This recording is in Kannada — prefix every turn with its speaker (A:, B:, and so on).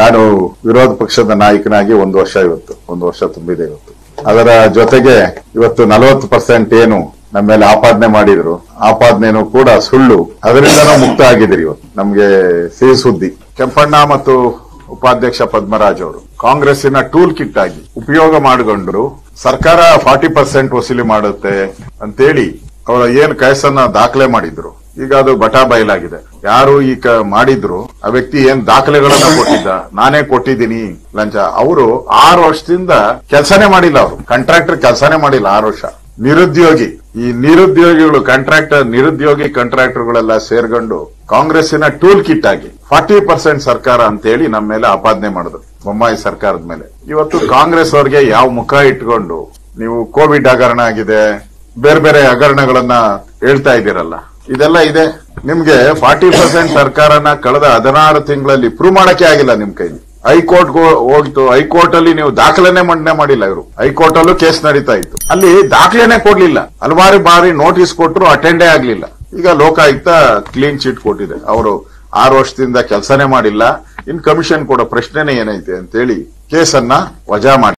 A: ನಾನು ವಿರೋಧ ಪಕ್ಷದ ನಾಯಕನಾಗಿ ಒಂದು ವರ್ಷ ತುಂಬಿದೆ ಇವತ್ತು. ಅದರ ಜೊತೆಗೆ ಇವತ್ತು 40% ಏನು ನಮ್ಮ ಮೇಲೆ ಆಪಾದನೆ ಮಾಡಿದ್ರು, ಆಪಾದನೆನೂ ಕೂಡ ಸುಳ್ಳು, ಅದರಿಂದನೂ ಮುಕ್ತ ಆಗಿದ್ದೀರಿ. ಇವತ್ತು ನಮ್ಗೆ ಸಿಹಿ ಸುದ್ದಿ. ಕೆಂಪಣ್ಣ ಮತ್ತು ಉಪಾಧ್ಯಕ್ಷ ಪದ್ಮರಾಜ್ ಅವರು ಕಾಂಗ್ರೆಸ್ಸಿನ ಟೂಲ್ ಕಿಟ್ ಆಗಿ ಉಪಯೋಗ ಮಾಡಿಕೊಂಡ್ರು. ಸರ್ಕಾರ 40% ವಸೂಲಿ ಮಾಡುತ್ತೆ ಅಂತೇಳಿ ಅವರ ಏನ್ ಕೇಸನ್ನ ದಾಖಲೆ ಮಾಡಿದ್ರು. ಈಗ ಅದು ಬಟಾ ಬಯಲಾಗಿದೆ. ಯಾರು ಈಗ ಮಾಡಿದ್ರು ಆ ವ್ಯಕ್ತಿ ಏನ್ ದಾಖಲೆಗಳನ್ನ ಕೊಟ್ಟಿದ್ದ, ನಾನೇ ಕೊಟ್ಟಿದ್ದೀನಿ ಲಂಚ. ಅವರು 6 ವರ್ಷದಿಂದ ಕೆಲಸನೇ ಮಾಡಿಲ್ಲ. ಅವರು ಕಾಂಟ್ರಾಕ್ಟರ್ ಕೆಲಸನೇ ಮಾಡಿಲ್ಲ 6 ವರ್ಷ. ನಿರುದ್ಯೋಗಿ, ಈ ನಿರುದ್ಯೋಗಿಗಳು ನಿರುದ್ಯೋಗಿ ಕಾಂಟ್ರಾಕ್ಟರ್ಗಳೆಲ್ಲ ಸೇರ್ಕೊಂಡು ಕಾಂಗ್ರೆಸ್ಸಿನ ಟೂಲ್ ಕಿಟ್ ಆಗಿ 40% ಸರ್ಕಾರ ಅಂತೇಳಿ ನಮ್ಮ ಮೇಲೆ ಆಪಾದನೆ ಮಾಡಿದ್ರು, ಬೊಮ್ಮಾಯಿ ಸರ್ಕಾರದ ಮೇಲೆ. ಇವತ್ತು ಕಾಂಗ್ರೆಸ್ ಅವರಿಗೆ ಯಾವ ಮುಖ ಇಟ್ಕೊಂಡು ನೀವು ಕೋವಿಡ್ ಹಗರಣ ಆಗಿದೆ, ಬೇರೆ ಬೇರೆ ಹಗರಣಗಳನ್ನ ಹೇಳ್ತಾ ಇದ್ದೀರಲ್ಲ, ಇದೆಲ್ಲ ಇದೆ. ನಿಮ್ಗೆ 40% ಸರ್ಕಾರನ ಕಳೆದ 16 ತಿಂಗಳಲ್ಲಿ ಪ್ರೂವ್ ಮಾಡಕ್ಕೆ ಆಗಿಲ್ಲ ನಿಮ್ ಕೈಲಿ. ಹೈಕೋರ್ಟ್ ಹೋಗಿತ್ತು, ಹೈಕೋರ್ಟ್ ಅಲ್ಲಿ ನೀವು ದಾಖಲೆನೆ ಮಂಡನೆ ಮಾಡಿಲ್ಲ. ಇವರು ಹೈಕೋರ್ಟ್ ಅಲ್ಲೂ ಕೇಸ್ ನಡೀತಾ ಇತ್ತು, ಅಲ್ಲಿ ದಾಖಲೆನೆ ಕೊಡ್ಲಿಲ್ಲ. ಹಲವಾರು ಬಾರಿ ನೋಟಿಸ್ ಕೊಟ್ಟರು, ಅಟೆಂಡೇ ಆಗ್ಲಿಲ್ಲ. ಈಗ ಲೋಕಾಯುಕ್ತ ಕ್ಲೀನ್ ಚಿಟ್ ಕೊಟ್ಟಿದೆ. ಅವರು 6 ವರ್ಷದಿಂದ ಕೆಲಸನೇ ಮಾಡಿಲ್ಲ, ಇನ್ ಕಮಿಷನ್ ಕೊಡೋ ಪ್ರಶ್ನೆನೇ ಏನೈತೆ ಅಂತೇಳಿ ಕೇಸನ್ನ ವಜಾ ಮಾಡಿ